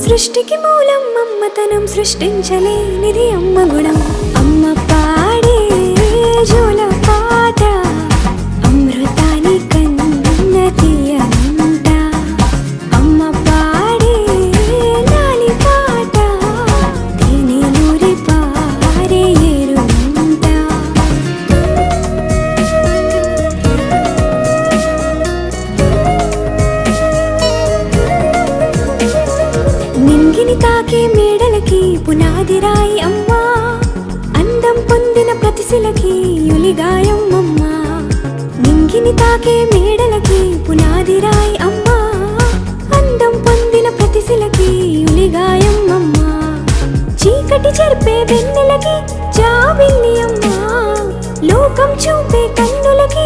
సృష్టికి మూలం మమ్మతనం సృష్టించలేనిది అమ్మ గుణం. అమ్మ పాడే జోల పాట అమృతాని కన్న తీయనంట. అమ్మ పాడే లాలి పాట తేనె నూరి పారే ఏరునంట. నింగిని తాకే మేడలకి పునాది రాయి అమ్మా, అందం పొందిన ప్రతిశిలకి యులిగాయం అమ్మా. నింగిని తాకే మేడలకి పునాది రాయి అమ్మా, అందం పొందిన ప్రతిశిలకి యులిగాయం అమ్మా. చీకటి చెరిపే వెన్నెలకి జాబిల్లి అమ్మా, లోకం చూపే కన్నులకి